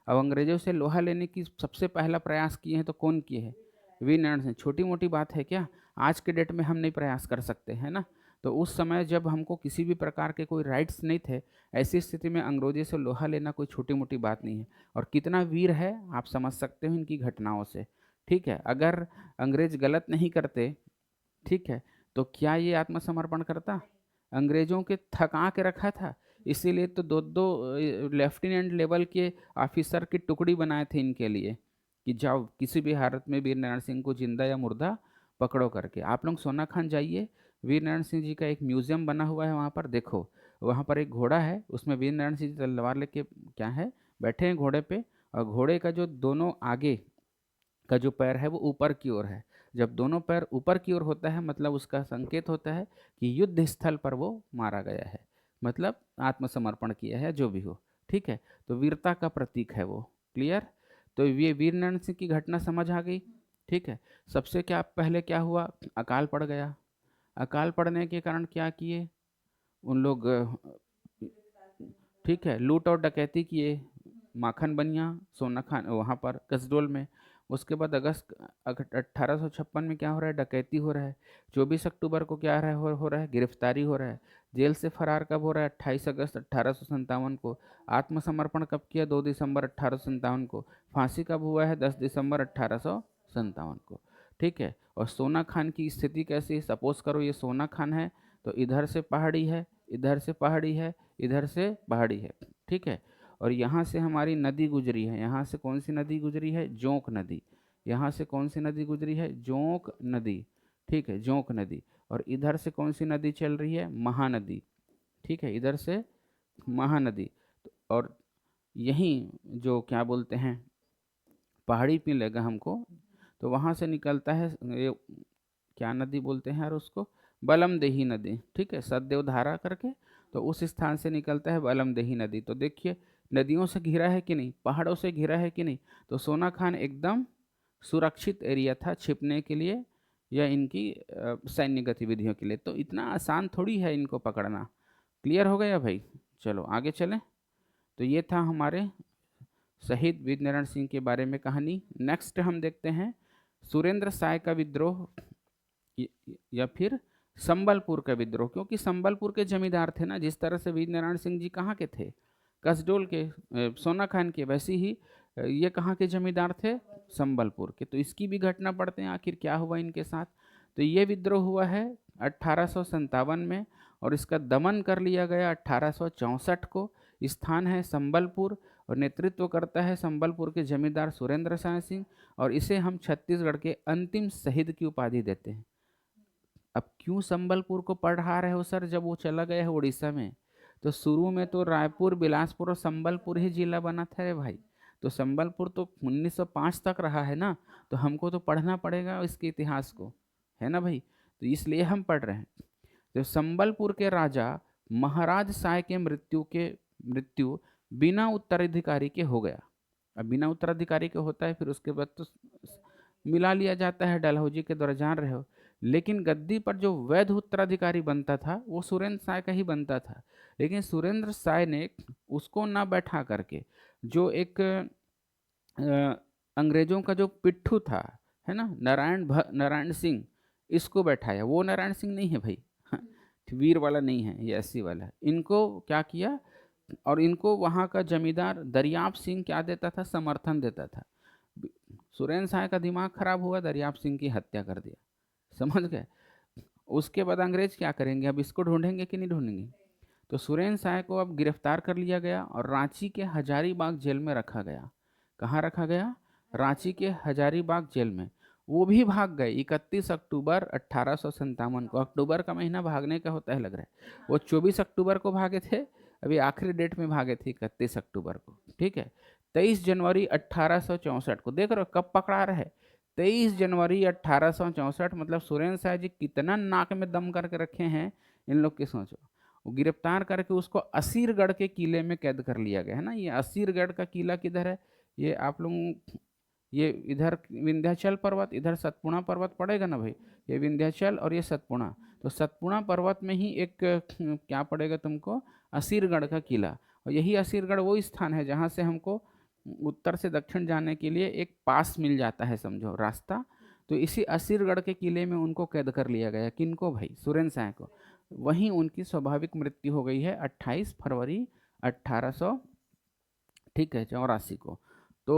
अब अंग्रेजों से लोहा लेने की सबसे पहला प्रयास किए हैं तो कौन किए हैं? वीर नारायण सिंह। छोटी मोटी बात है क्या? आज के डेट में हम नहीं प्रयास कर सकते हैं ना। तो उस समय जब हमको किसी भी प्रकार के कोई राइट्स नहीं थे, ऐसी स्थिति में अंग्रेजों से लोहा लेना कोई छोटी मोटी बात नहीं है। और कितना वीर है आप समझ सकते हो इनकी घटनाओं से। ठीक है, अगर अंग्रेज गलत नहीं करते, ठीक है, तो क्या ये आत्मसमर्पण करता? अंग्रेजों के थका के रखा था, इसीलिए तो दो दो लेफ्टिनेंट लेवल के ऑफिसर की टुकड़ी बनाए थे इनके लिए कि जाओ किसी भी हालत में वीर नारायण सिंह को जिंदा या मुर्दा पकड़ो करके। आप लोग सोना खान जाइए, वीर नारायण सिंह जी का एक म्यूजियम बना हुआ है वहाँ पर, देखो वहाँ पर एक घोड़ा है, उसमें वीर नारायण सिंह जी तलवार लेके क्या है बैठे हैं घोड़े पे, और घोड़े का जो दोनों आगे का जो पैर है वो ऊपर की ओर है। जब दोनों पैर ऊपर की ओर होता है मतलब उसका संकेत होता है कि युद्ध स्थल पर वो मारा गया है, मतलब आत्मसमर्पण किया है, जो भी हो। ठीक है, तो वीरता का प्रतीक है वो। क्लियर? तो ये वीर नारायण सिंह की घटना समझ आ गई। ठीक है, सबसे क्या पहले क्या हुआ? अकाल पड़ गया। अकाल पड़ने के कारण क्या किए उन लोग? ठीक है, लूट और डकैती किए माखन बनिया सोना खान वहाँ पर कसडोल में। उसके बाद अगस्त 1856 में क्या हो रहा है, डकैती हो रहा है। 24 अक्टूबर को क्या हो रहा है, गिरफ्तारी हो रहा है। जेल से फरार कब हो रहा है, 28 अगस्त 1857 को। आत्मसमर्पण कब किया, 2 दिसंबर 1857 को। फांसी कब हुआ है, 10 दिसंबर 1857 को। ठीक है, और सोना खान की स्थिति कैसी है, सपोज करो ये सोना खान है, तो इधर से पहाड़ी है, इधर से पहाड़ी है, इधर से पहाड़ी है। ठीक है, और यहाँ से हमारी नदी गुजरी है, यहाँ से कौन सी नदी गुजरी है, जोंक नदी। यहाँ से कौन सी नदी गुजरी है, जोंक नदी। ठीक है, जोंक नदी। और इधर से कौन सी नदी चल रही है, महानदी। ठीक है, इधर से महानदी। और यहीं जो क्या बोलते हैं पहाड़ी पे लगा हमको, तो वहाँ से निकलता है ये क्या नदी बोलते हैं यार उसको, बलमदेही नदी। ठीक है, सतदेव धारा करके, तो उस स्थान से निकलता है बलमदेही नदी। तो देखिए नदियों से घिरा है कि नहीं, पहाड़ों से घिरा है कि नहीं। तो सोना खान एकदम सुरक्षित एरिया था छिपने के लिए या इनकी सैन्य गतिविधियों के लिए। तो इतना आसान थोड़ी है इनको पकड़ना। क्लियर हो गया भाई, चलो आगे चलें। तो ये था हमारे शहीद वीरनारायण सिंह के बारे में कहानी। नेक्स्ट हम देखते हैं सुरेंद्र साय का विद्रोह या फिर संबलपुर का विद्रोह, क्योंकि संबलपुर के जमींदार थे ना। जिस तरह से वीरनारायण सिंह जी कहाँ के थे, कसडोल के, सोना खान के, वैसे ही ये कहाँ के जमींदार थे, संबलपुर के। तो इसकी भी घटना पढ़ते हैं आखिर क्या हुआ इनके साथ। तो ये विद्रोह हुआ है 1857 में और इसका दमन कर लिया गया 1864 को। स्थान है संबलपुर और नेतृत्व करता है संबलपुर के जमींदार सुरेंद्र साय सिंह, और इसे हम छत्तीसगढ़ के अंतिम शहीद की उपाधि देते हैं। अब क्यों संबलपुर को पढ़ा रहे हो सर, जब वो चला गया है उड़ीसा में। तो शुरू में तो रायपुर, बिलासपुर और संबलपुर ही जिला बना था रे भाई। तो संबलपुर तो 1905 तक रहा है ना, तो हमको तो पढ़ना पड़ेगा इसके इतिहास को, है ना भाई। तो इसलिए हम पढ़ रहे हैं। तो संबलपुर के राजा महाराज साय के मृत्यु बिना उत्तराधिकारी के हो गया। अब बिना उत्तराधिकारी के होता है, फिर उसके बाद तो मिला लिया जाता है, डलहौजी के द्वारा, जान रहे हो। लेकिन गद्दी पर जो वैध उत्तराधिकारी बनता था वो सुरेंद्र साय का ही बनता था। लेकिन सुरेंद्र साय ने उसको ना बैठा करके जो एक अंग्रेजों का जो पिट्ठू था, है ना, नारायण सिंह, इसको बैठाया। वो नारायण सिंह नहीं है भाई, वीर वाला नहीं है, ये ऐसी वाला है। इनको क्या किया, और इनको वहाँ का जमींदार दरियाप सिंह क्या देता था, समर्थन देता था। सुरेंद्र साय का दिमाग खराब हुआ, दरियाप सिंह की हत्या कर दिया, समझ गए। उसके बाद अंग्रेज क्या करेंगे, अब इसको ढूंढेंगे कि नहीं ढूंढेंगे। तो सुरेंद्र साय को अब गिरफ्तार कर लिया गया और रांची के हजारीबाग जेल में रखा गया। कहाँ रखा गया, रांची के हजारीबाग जेल में। वो भी भाग गए 31 अक्टूबर 1857 को। अक्टूबर का महीना भागने का होता है लग रहा है। वो 24 अक्टूबर को भागे थे, अभी आखिरी डेट में भागे थे 31 अक्टूबर को। ठीक है, 23 जनवरी 1864 को, देख रहे हो कब पकड़ा रहे, 23 जनवरी 1864। मतलब सुरेंद्र साय जी कितना नाक में दम करके रखे हैं इन लोग की सोचो। वो गिरफ्तार करके उसको असीरगढ़ के किले में कैद कर लिया गया है ना। ये असीरगढ़ का किला किधर है, ये आप लोग, ये इधर विंध्याचल पर्वत, इधर सतपुड़ा पर्वत पड़ेगा ना भाई, ये विंध्याचल और ये सतपुड़ा। तो सतपुड़ा पर्वत में ही एक क्या पड़ेगा तुमको, असीरगढ़ का किला। और यही असीरगढ़ वो स्थान है जहाँ से हमको उत्तर से दक्षिण जाने के लिए एक पास मिल जाता है, समझो रास्ता। तो इसी असीरगढ़ के किले में उनको कैद कर लिया गया। किनको भाई, सुरेंद्र साय को। वहीं उनकी स्वाभाविक मृत्यु हो गई है 28 फरवरी 1800, ठीक है, 84 को। तो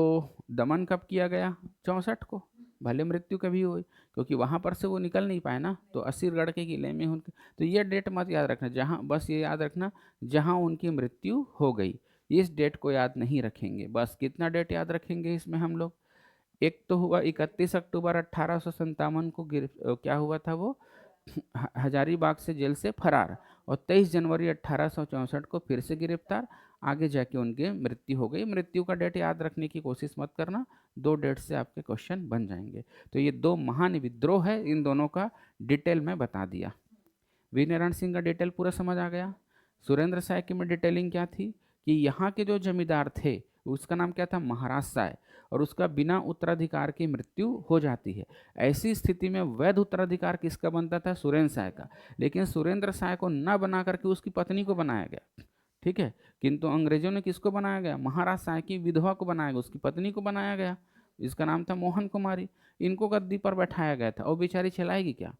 दमन कब किया गया, 64 को। भले मृत्यु कभी हुई, क्योंकि वहाँ पर से वो निकल नहीं पाए ना, तो असीरगढ़ के किले में उनके। तो ये डेट मत याद रखना, जहाँ, बस ये याद रखना जहाँ उनकी मृत्यु हो गई। इस डेट को याद नहीं रखेंगे, बस कितना डेट याद रखेंगे इसमें हम लोग। एक तो हुआ 31 अक्टूबर 1857 को क्या हुआ था वो, हजारीबाग से जेल से फरार। और 23 जनवरी 1864 को फिर से गिरफ्तार। आगे जाके उनकी मृत्यु हो गई। मृत्यु का डेट याद रखने की कोशिश मत करना, 2 डेट से आपके क्वेश्चन बन जाएंगे। तो ये 2 महान विद्रोह है, इन दोनों का डिटेल में बता दिया। वीरनारायण सिंह का डिटेल पूरा समझ आ गया। सुरेंद्र साय की में डिटेलिंग क्या थी कि यहाँ के जो जमींदार थे उसका नाम क्या था, महाराज साय, और उसका बिना उत्तराधिकार की मृत्यु हो जाती है। ऐसी स्थिति में वैध उत्तराधिकार किसका बनता था, सुरेंद्र साय का। लेकिन सुरेंद्र साय को न बना करके उसकी पत्नी को बनाया गया। ठीक है। किंतु अंग्रेजों ने किसको बनाया गया, महाराज शाह की विधवा को बनाया गया, उसकी पत्नी को बनाया गया, इसका नाम था मोहन कुमारी। इनको गद्दी पर बैठाया गया था और बेचारी चलाएगी क्या,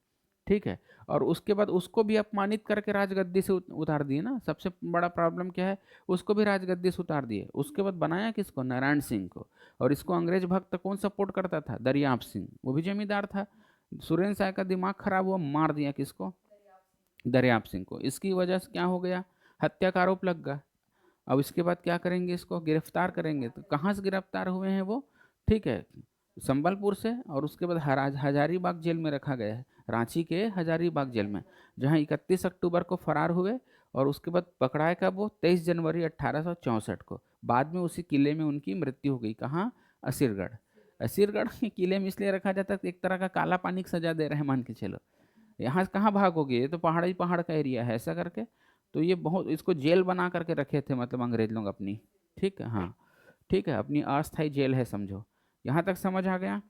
ठीक है। और उसके बाद उसको भी अपमानित करके राजगद्दी से उतार दिए ना, सबसे बड़ा प्रॉब्लम क्या है, उसको भी राजगद्दी से उतार दिए। उसके बाद बनाया किसको, नारायण सिंह को। और इसको अंग्रेज भक्त कौन सपोर्ट करता था, दरियाप सिंह, वो भी जमींदार था। सुरेंद्र शाह का दिमाग खराब हुआ, मार दिया किसको, दरियाप सिंह को। इसकी वजह से क्या हो गया, हत्या का आरोप लग गया। अब इसके बाद क्या करेंगे, इसको गिरफ्तार करेंगे। तो कहाँ से गिरफ्तार हुए हैं वो, ठीक है, संबलपुर से। और उसके बाद हजारीबाग जेल में रखा गया है, रांची के हजारीबाग जेल में, जहाँ 31 अक्टूबर को फरार हुए। और उसके बाद पकड़ाए कब, वो 23 जनवरी 1864 को। बाद में उसी किले में उनकी मृत्यु हो गई। कहाँ, असीरगढ़। असीरगढ़ के किले में इसलिए रखा जाता है, एक तरह का काला पानी की सजा दे रहे हैं, मान के चलो। यहाँ से कहाँ भागोगे, ये तो पहाड़ ही पहाड़ का एरिया है, ऐसा करके। तो ये बहुत, इसको जेल बना करके रखे थे, मतलब अंग्रेज लोग अपनी, ठीक है, हाँ, ठीक है, अपनी अस्थायी जेल है समझो। यहाँ तक समझ आ गया।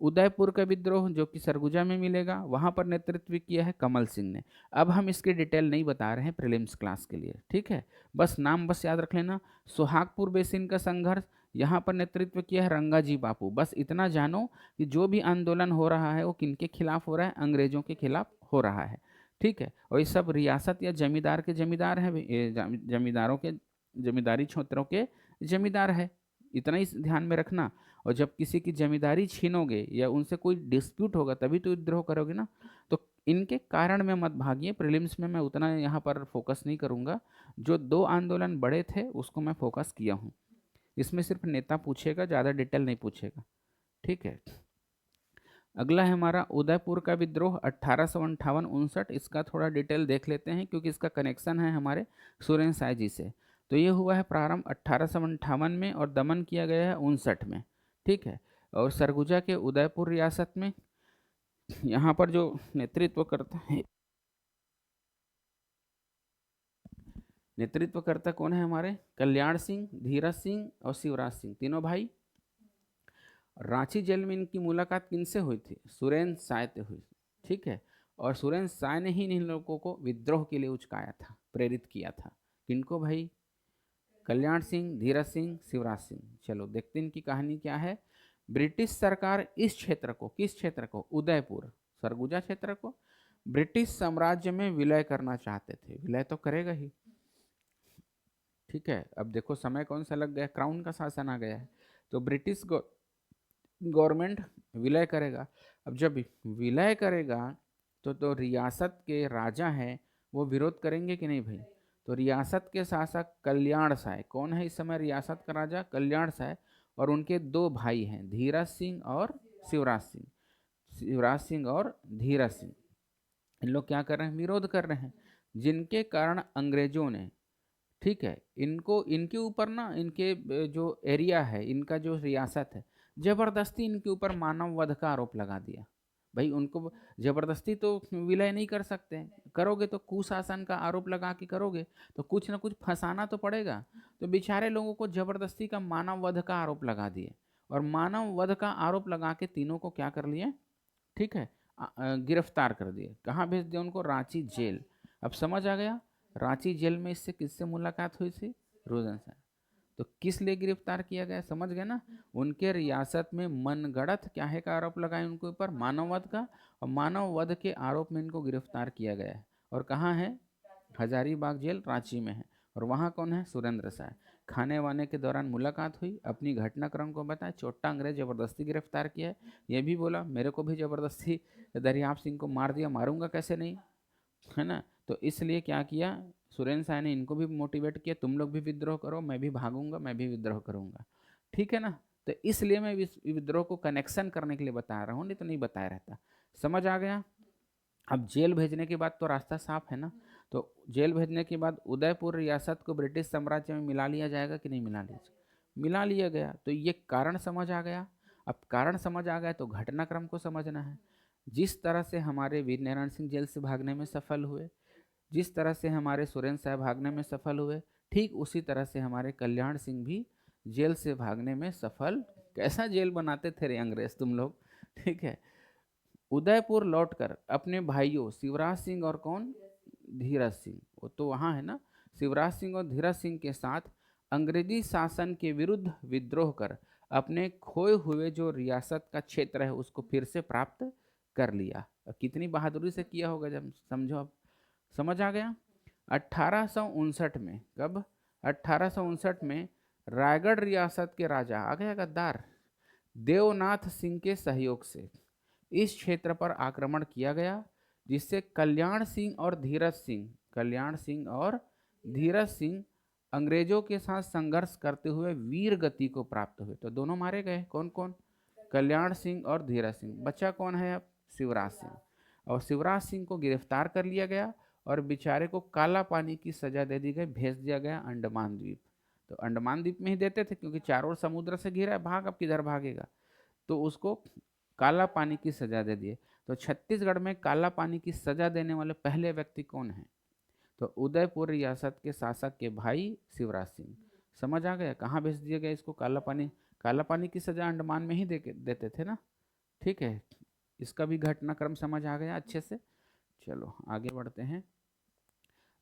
उदयपुर का विद्रोह जो कि सरगुजा में मिलेगा, वहाँ पर नेतृत्व किया है कमल सिंह ने। अब हम इसकी डिटेल नहीं बता रहे हैं प्रीलिम्स क्लास के लिए, ठीक है, बस नाम बस याद रख लेना। सुहागपुर बेसिन का संघर्ष, यहाँ पर नेतृत्व किया है रंगाजी बापू। बस इतना जानो कि जो भी आंदोलन हो रहा है वो किनके खिलाफ हो रहा है, अंग्रेजों के खिलाफ हो रहा है, ठीक है। और ये सब रियासत या जमींदार के जमींदार हैं, जमींदारों के, जमींदारी क्षेत्रों के जमींदार है, इतना ही ध्यान में रखना। और जब किसी की जमींदारी छीनोगे या उनसे कोई डिस्प्यूट होगा तभी तो विद्रोह करोगे ना। तो इनके कारण में मत भागिए, प्रीलिम्स में मैं उतना यहाँ पर फोकस नहीं करूँगा। जो दो आंदोलन बड़े थे उसको मैं फोकस किया हूँ, इसमें सिर्फ नेता पूछेगा, ज़्यादा डिटेल नहीं पूछेगा, ठीक है। अगला है हमारा उदयपुर का विद्रोह 1858-59। इसका थोड़ा डिटेल देख लेते हैं क्योंकि इसका कनेक्शन है हमारे सुरेंद्र शाह जी से। तो ये हुआ है प्रारंभ 1858 में और दमन किया गया है 59 में, ठीक है। और सरगुजा के उदयपुर रियासत में यहाँ पर जो नेतृत्व करता है, नेतृत्व करता कौन है, हमारे कल्याण सिंह, धीरज सिंह और शिवराज सिंह, तीनों भाई। रांची जेल में इनकी मुलाकात किनसे हुई थी, सुरेंद्र शाह से हुई, ठीक है। और सुरेंद्र शाह ने ही इन लोगों को विद्रोह के लिए उचकाया था, प्रेरित किया था। किनको भाई, कल्याण सिंह, धीरज सिंह, शिवराज सिंह। चलो देखते हैं इनकी कहानी क्या है। ब्रिटिश सरकार इस क्षेत्र को, किस क्षेत्र को, उदयपुर सरगुजा क्षेत्र को ब्रिटिश साम्राज्य में विलय करना चाहते थे। विलय तो करेगा ही, ठीक है। अब देखो समय कौन सा लग गया, क्राउन का शासन आ गया है, तो ब्रिटिश गवर्नमेंट विलय करेगा। अब जब विलय करेगा तो रियासत के राजा हैं वो विरोध करेंगे कि नहीं भाई। तो रियासत के शासक कल्याण शाह, कौन है इस समय रियासत का राजा, कल्याण शाह। और उनके दो भाई हैं, धीरज सिंह और शिवराज सिंह, शिवराज सिंह और धीरज सिंह। इन लोग क्या कर रहे हैं, विरोध कर रहे हैं, जिनके कारण अंग्रेजों ने, ठीक है, इनको, इनके ऊपर ना, इनके जो एरिया है, इनका जो रियासत है, जबरदस्ती इनके ऊपर मानव वध का आरोप लगा दिया। भाई उनको जबरदस्ती तो विलय नहीं कर सकते, करोगे तो कुशासन का आरोप लगा के करोगे तो कुछ ना कुछ फंसाना तो पड़ेगा। तो बेचारे लोगों को जबरदस्ती का मानव वध का आरोप लगा दिए। और मानव वध का आरोप लगा के तीनों को क्या कर लिए, ठीक है, गिरफ्तार कर दिए। कहाँ भेज दिया उनको, रांची जेल। अब समझ आ गया, रांची जेल में इससे किससे मुलाकात हुई थी, रोजन से। तो किस लिए गिरफ्तार किया गया, समझ गए ना। उनके रियासत में मनगढ़ंत क्या है का आरोप लगाए उनके ऊपर, मानववध का। और मानववध के आरोप में इनको गिरफ्तार किया गया है। और कहाँ है, हजारीबाग जेल रांची में है। और वहाँ कौन है, सुरेंद्र शाह। खाने वाने के दौरान मुलाकात हुई, अपनी घटनाक्रम को बताया, छोटा अंग्रेज जबरदस्ती गिरफ्तार किया है। ये भी बोला मेरे को भी जबरदस्ती दरियाप सिंह को मार दिया, मारूंगा कैसे नहीं, है ना। तो इसलिए क्या किया, सुरेंद्र शाह ने इनको भी मोटिवेट किया, तुम लोग भी विद्रोह करो, मैं भी भागूंगा, मैं भी विद्रोह करूंगा, ठीक है ना। तो इसलिए मैं इस विद्रोह को कनेक्शन करने के लिए बता रहा हूँ, नहीं तो नहीं बताया रहता। समझ आ गया। अब जेल भेजने के बाद तो रास्ता साफ है ना। तो जेल भेजने के बाद उदयपुर रियासत को ब्रिटिश साम्राज्य में मिला लिया जाएगा कि नहीं मिला लिया, मिला लिया गया। तो ये कारण समझ आ गया। अब कारण समझ आ गया तो घटनाक्रम को समझना है। जिस तरह से हमारे वीर नारायण सिंह जेल से भागने में सफल हुए, जिस तरह से हमारे सुरेंद्र साहब भागने में सफल हुए, ठीक उसी तरह से हमारे कल्याण सिंह भी जेल से भागने में सफल। कैसा जेल बनाते थे रे अंग्रेज तुम लोग, ठीक है। उदयपुर लौटकर अपने भाइयों शिवराज सिंह और कौन, धीरज सिंह, वो तो वहाँ है ना, शिवराज सिंह और धीरज सिंह के साथ अंग्रेजी शासन के विरुद्ध विद्रोह कर अपने खोए हुए जो रियासत का क्षेत्र है उसको फिर से प्राप्त कर लिया। कितनी बहादुरी से किया होगा, जब समझो, अब समझ आ गया। 1859 में, कब? 1859 में रायगढ़ रियासत के राजा, आ गया गद्दार, देवनाथ सिंह के सहयोग से इस क्षेत्र पर आक्रमण किया गया, जिससे कल्याण सिंह और धीरज सिंह अंग्रेजों के साथ संघर्ष करते हुए वीर गति को प्राप्त हुए। तो दोनों मारे गए, कौन कौन? कल्याण सिंह और धीरज सिंह। बचा कौन है अब? शिवराज सिंह। और शिवराज सिंह को गिरफ्तार कर लिया गया और बेचारे को काला पानी की सजा दे दी गई, भेज दिया गया अंडमान द्वीप। तो अंडमान द्वीप में ही देते थे क्योंकि चारों ओर समुद्र से घिरा है, भाग अब किधर भागेगा, तो उसको काला पानी की सजा दे दिए। तो छत्तीसगढ़ में काला पानी की सजा देने वाले पहले व्यक्ति कौन है? तो उदयपुर रियासत के शासक के भाई शिवराज सिंह। समझ आ गया कहाँ भेज दिया गया इसको? काला पानी की सजा अंडमान में ही देते थे ना। ठीक है, इसका भी घटनाक्रम समझ आ गया अच्छे से। चलो आगे बढ़ते हैं।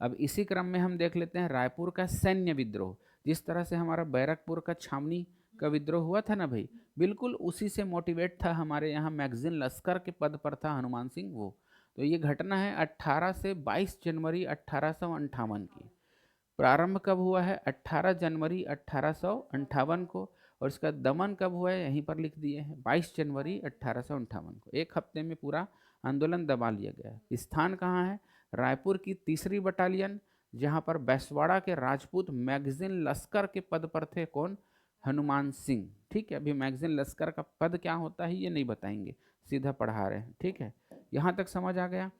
अब इसी क्रम में हम देख लेते हैं रायपुर का सैन्य विद्रोह। जिस तरह से हमारा बैरकपुर का छावनी का विद्रोह हुआ था ना भाई, बिल्कुल उसी से मोटिवेट था हमारे यहाँ मैगजीन लश्कर के पद पर था हनुमान सिंह वो। तो ये घटना है 18 से 22 जनवरी 1858 की। प्रारंभ कब हुआ है? 18 जनवरी 1858 को। और इसका दमन कब हुआ है? यहीं पर लिख दिए हैं, 22 जनवरी 1858 को। एक हफ्ते में पूरा आंदोलन दबा लिया गया। स्थान कहाँ है? रायपुर की 3री बटालियन, जहाँ पर बैसवाड़ा के राजपूत मैगजीन लश्कर के पद पर थे। कौन? हनुमान सिंह। ठीक है, अभी मैगजीन लश्कर का पद क्या होता है ये नहीं बताएंगे, सीधा पढ़ा रहे हैं। ठीक है, यहाँ तक समझ आ गया।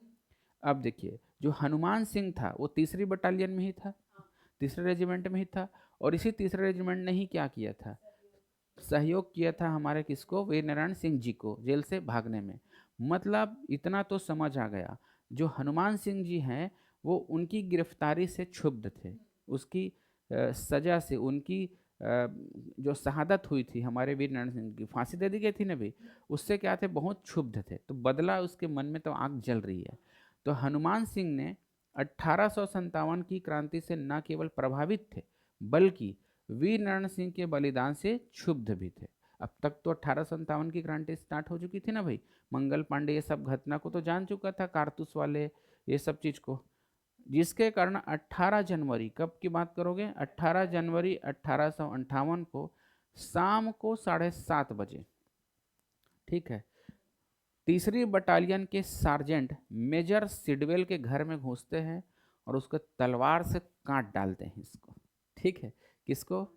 अब देखिए, जो हनुमान सिंह था वो 3री बटालियन में ही था, 3रे रेजिमेंट में ही था। और इसी 3रे रेजिमेंट ने ही क्या किया था? सहयोग किया था हमारे किसको? वीर नारायण सिंह जी को जेल से भागने में। मतलब इतना तो समझ आ गया, जो हनुमान सिंह जी हैं वो उनकी गिरफ्तारी से क्षुब्ध थे, उसकी सजा से, उनकी जो शहादत हुई थी हमारे वीर नारायण सिंह की, फांसी दे दी गई थी ना भाई, उससे क्या थे? बहुत क्षुब्ध थे। तो बदला उसके मन में तो आग जल रही है। तो हनुमान सिंह ने 1857 की क्रांति से न केवल प्रभावित थे, बल्कि वीर नारायण सिंह के बलिदान से क्षुब्ध भी थे। अब तक तो 1857 की क्रांति स्टार्ट हो चुकी थी ना भाई, मंगल पांडे ये सब घटना को तो जान चुका था, कारतूस वाले ये सब चीज को, जिसके कारण 18 जनवरी, कब की बात करोगे? 18 जनवरी 1858 को शाम को 7:30 बजे, ठीक है, 3री बटालियन के सार्जेंट मेजर सिडवेल के घर में घुसते हैं और उसको तलवार से काट डालते हैं इसको। ठीक है, किसको?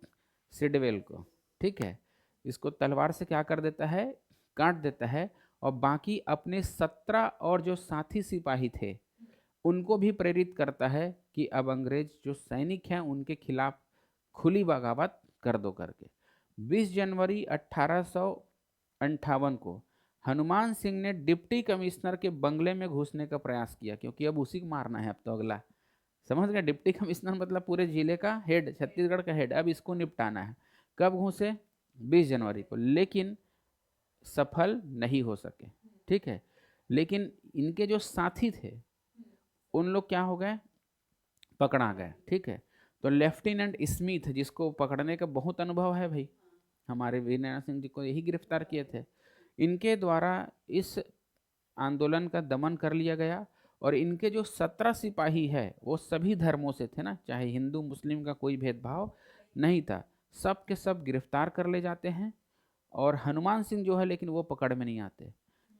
सिडवेल को। ठीक है, इसको तलवार से क्या कर देता है? काट देता है। और बाकी अपने 17 और जो साथी सिपाही थे उनको भी प्रेरित करता है कि अब अंग्रेज जो सैनिक हैं उनके खिलाफ खुली बगावत कर दो करके। 20 जनवरी 1858 को हनुमान सिंह ने डिप्टी कमिश्नर के बंगले में घुसने का प्रयास किया, क्योंकि अब उसी को मारना है। अब तो अगला समझ गए, डिप्टी कमिश्नर मतलब पूरे जिले का हेड, छत्तीसगढ़ का हेड, अब इसको निपटाना है। कब घुसे? 20 जनवरी को, लेकिन सफल नहीं हो सके। ठीक है, लेकिन इनके जो साथी थे उन लोग क्या हो गए? पकड़ा गए। ठीक है, तो लेफ्टिनेंट स्मिथ, जिसको पकड़ने का बहुत अनुभव है भाई, हमारे वीर नारायण सिंह जी को यही गिरफ्तार किए थे, इनके द्वारा इस आंदोलन का दमन कर लिया गया। और इनके जो 17 सिपाही है वो सभी धर्मों से थे ना, चाहे हिंदू मुस्लिम का कोई भेदभाव नहीं था, सब के सब गिरफ्तार कर ले जाते हैं। और हनुमान सिंह जो है लेकिन वो पकड़ में नहीं आते।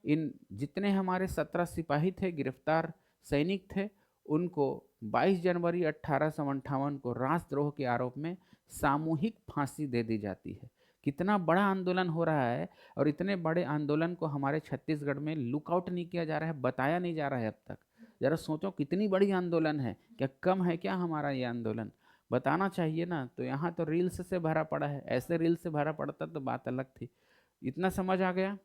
इन जितने हमारे 17 सिपाही थे, गिरफ्तार सैनिक थे, उनको 22 जनवरी 1858 को राष्ट्रद्रोह के आरोप में सामूहिक फांसी दे दी जाती है। कितना बड़ा आंदोलन हो रहा है, और इतने बड़े आंदोलन को हमारे छत्तीसगढ़ में लुकआउट नहीं किया जा रहा है, बताया नहीं जा रहा है अब तक। जरा सोचो कितनी बड़ी आंदोलन है, क्या कम है क्या हमारा ये आंदोलन? बताना चाहिए ना। तो यहाँ तो रील्स से भरा पड़ा है, ऐसे रील्स से भरा पड़ता तो बात अलग थी। इतना समझ आ गया।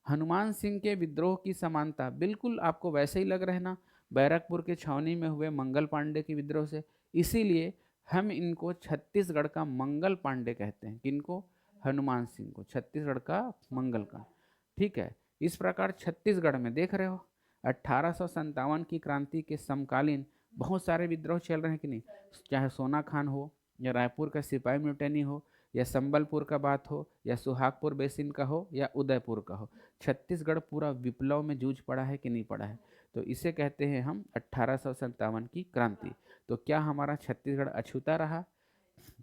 हनुमान सिंह के विद्रोह की समानता बिल्कुल आपको वैसे ही लग रहा है ना, बैरकपुर के छावनी में हुए मंगल पांडे के विद्रोह से। इसीलिए हम इनको छत्तीसगढ़ का मंगल पांडे कहते हैं। किनको? हनुमान सिंह को छत्तीसगढ़ का मंगल का। ठीक है, इस प्रकार छत्तीसगढ़ में देख रहे हो 1857 की क्रांति के समकालीन बहुत सारे विद्रोह चल रहे हैं कि नहीं, चाहे सोना खान हो, या रायपुर का सिपाही म्यूटेनी हो, या संबलपुर का बात हो, या सुहागपुर बेसिन का हो, या उदयपुर का हो, छत्तीसगढ़ पूरा विप्लव में जूझ पड़ा है कि नहीं पड़ा है। तो इसे कहते हैं हम 1857 की क्रांति। तो क्या हमारा छत्तीसगढ़ अछूता रहा?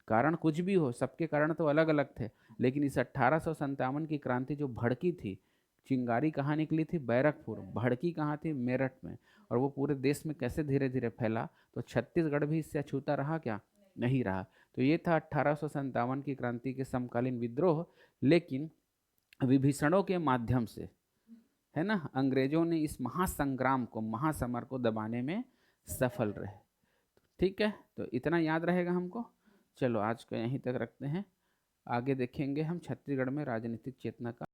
कारण कुछ भी हो, सबके कारण तो अलग अलग थे, लेकिन इस 1857 की क्रांति जो भड़की थी, चिंगारी कहाँ निकली थी? बैरकपुर। भड़की कहाँ थी? मेरठ में। और वो पूरे देश में कैसे धीरे धीरे फैला। तो छत्तीसगढ़ भी इससे अछूता रहा क्या? नहीं रहा। तो ये था 1857 की क्रांति के समकालीन विद्रोह। लेकिन विभीषणों के माध्यम से, है ना, अंग्रेजों ने इस महासंग्राम को, महासमर को दबाने में सफल रहे। ठीक है, तो इतना याद रहेगा हमको। चलो आज का यहीं तक रखते हैं, आगे देखेंगे हम छत्तीसगढ़ में राजनीतिक चेतना का